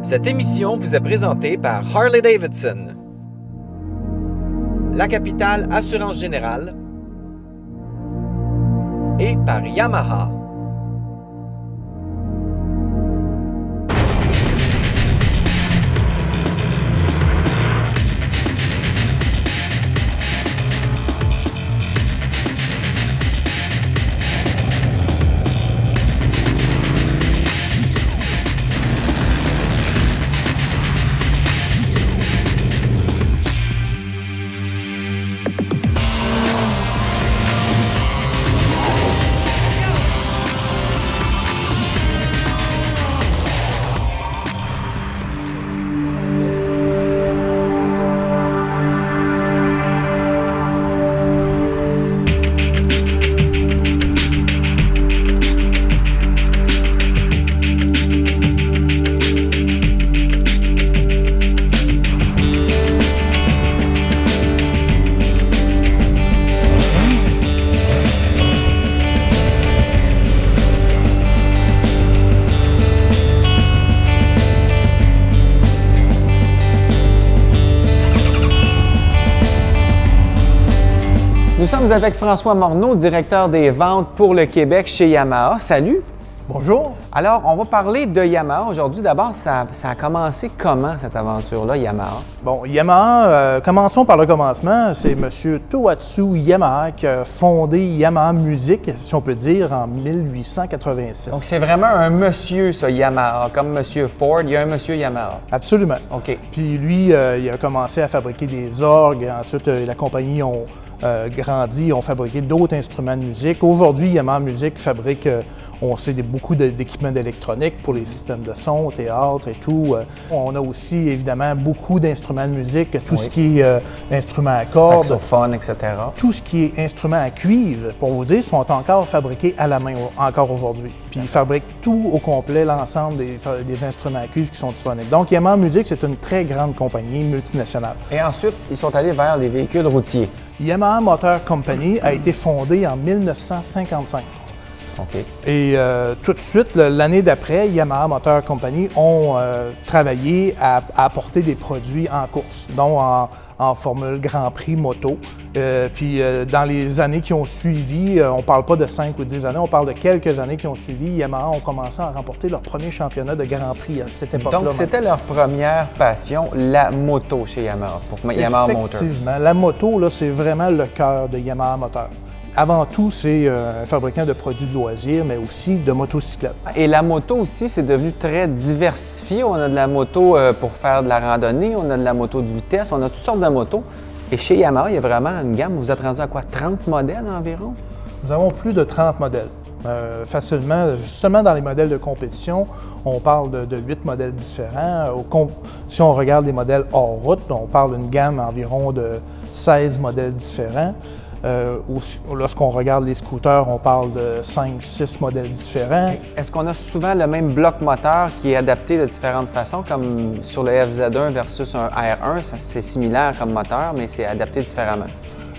Cette émission vous est présentée par Harley-Davidson, La Capitale Assurance Générale et par Yamaha. Nous sommes avec François Morneau, directeur des ventes pour le Québec chez Yamaha. Salut! Bonjour! Alors, on va parler de Yamaha aujourd'hui. D'abord, ça a commencé comment, cette aventure-là, Yamaha? Bon, Yamaha, commençons par le commencement. C'est M. Tohatsu Yamaha qui a fondé Yamaha Music, si on peut dire, en 1886. Donc, c'est vraiment un monsieur, ça, Yamaha. Comme M. Ford, il y a un monsieur Yamaha. Absolument. OK. Puis lui, il a commencé à fabriquer des orgues. Ensuite, la compagnie a grandi, ont fabriqué d'autres instruments de musique. Aujourd'hui, Yamaha Music fabrique, on sait, beaucoup d'équipements d'électronique pour les systèmes de son, théâtre et tout. On a aussi, évidemment, beaucoup d'instruments de musique, tout ce qui est instruments à cordes. Saxophone, etc. Tout ce qui est instruments à cuivre, pour vous dire, sont encore fabriqués à la main encore aujourd'hui. Puis ils fabriquent tout au complet, l'ensemble des instruments à cuivre qui sont disponibles. Donc Yamaha Music, c'est une très grande compagnie multinationale. Et ensuite, ils sont allés vers les véhicules routiers. Yamaha Motor Company a été fondée en 1955. OK. Et tout de suite, l'année d'après, Yamaha Motor Company ont travaillé à apporter des produits en course, dont en formule Grand Prix moto. Puis dans les années qui ont suivi, on ne parle pas de 5 ou 10 années, on parle de quelques années qui ont suivi, Yamaha ont commencé à remporter leur premier championnat de Grand Prix à cette époque-là. Donc, c'était leur première passion, la moto chez Yamaha, pour Yamaha Motor. Effectivement, la moto, là, c'est vraiment le cœur de Yamaha Motor. Avant tout, c'est un fabricant de produits de loisirs, mais aussi de motocyclettes. Et la moto aussi, c'est devenu très diversifié. On a de la moto pour faire de la randonnée, on a de la moto de vitesse, on a toutes sortes de motos. Et chez Yamaha, il y a vraiment une gamme. Vous êtes rendu à quoi? 30 modèles environ? Nous avons plus de 30 modèles. Facilement, seulement dans les modèles de compétition, on parle de 8 modèles différents. Si on regarde les modèles hors route, on parle d'une gamme environ de 16 modèles différents. Lorsqu'on regarde les scooters, on parle de 5-6 modèles différents. Est-ce qu'on a souvent le même bloc moteur qui est adapté de différentes façons, comme sur le FZ1 versus un R1? C'est similaire comme moteur, mais c'est adapté différemment.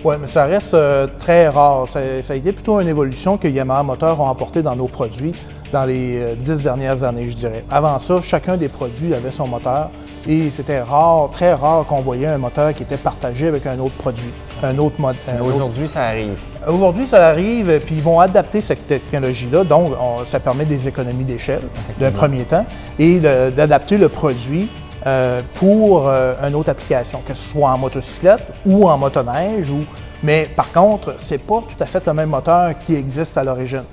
Oui, mais ça reste très rare. Ça a été plutôt une évolution que Yamaha Motor ont apporté dans nos produits dans les 10 dernières années, je dirais. Avant ça, chacun des produits avait son moteur et c'était rare, très rare qu'on voyait un moteur qui était partagé avec un autre produit, un autre modèle. Aujourd'hui, ça arrive. Aujourd'hui, ça arrive, puis ils vont adapter cette technologie-là, donc ça permet des économies d'échelle d'un premier temps et d'adapter le produit pour une autre application, que ce soit en motocyclette ou en motoneige. Mais par contre, c'est pas tout à fait le même moteur qui existe à l'origine.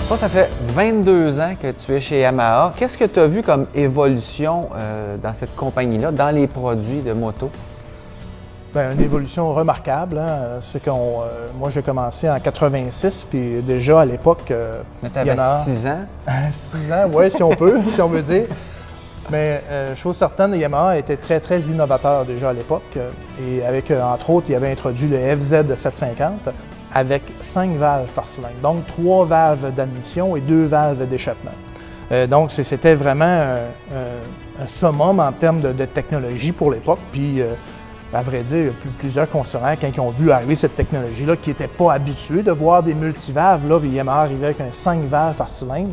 Toi, ça fait 22 ans que tu es chez Yamaha. Qu'est-ce que tu as vu comme évolution dans cette compagnie-là, dans les produits de moto? Bien, une évolution remarquable. Hein? C'est que moi, j'ai commencé en 86, puis déjà à l'époque, tu avais 6 ans? 6 ans, oui, si on peut, si on veut dire. Mais chose certaine, Yamaha était très, très innovateur déjà à l'époque. Et avec, entre autres, il avait introduit le FZ 750 avec 5 valves par cylindre. Donc, 3 valves d'admission et 2 valves d'échappement. Donc, c'était vraiment un summum en termes de technologie pour l'époque. Puis, À vrai dire, il y a plusieurs concessionnaires, quand ils ont vu arriver cette technologie-là, qui n'étaient pas habitués de voir des multivalves, là, puis Yamaha arrivait avec un 5 valves par cylindre.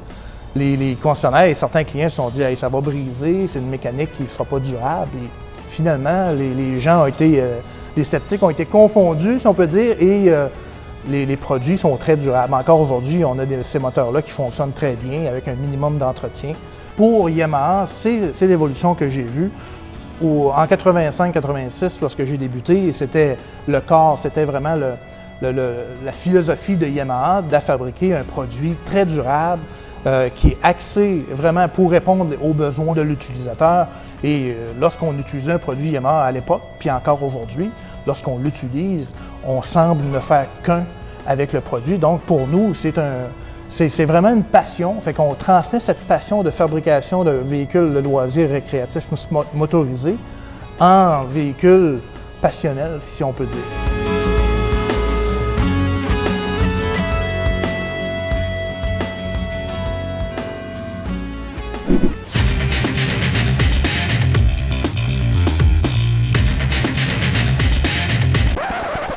Les concessionnaires et certains clients se sont dit hey, « ça va briser, c'est une mécanique qui ne sera pas durable ». Et finalement, les gens ont été, les sceptiques ont été confondus, si on peut dire, et les produits sont très durables. Encore aujourd'hui, on a ces moteurs-là qui fonctionnent très bien avec un minimum d'entretien. Pour Yamaha, c'est l'évolution que j'ai vue. En 85-86, lorsque j'ai débuté, c'était le corps, c'était vraiment la philosophie de Yamaha de fabriquer un produit très durable, qui est axé vraiment pour répondre aux besoins de l'utilisateur. Et lorsqu'on utilisait un produit Yamaha à l'époque, puis encore aujourd'hui, lorsqu'on l'utilise, on semble ne faire qu'un avec le produit. Donc pour nous, c'est vraiment une passion. Fait qu'on transmet cette passion de fabrication de véhicules de loisirs récréatifs motorisés en véhicules passionnels, si on peut dire.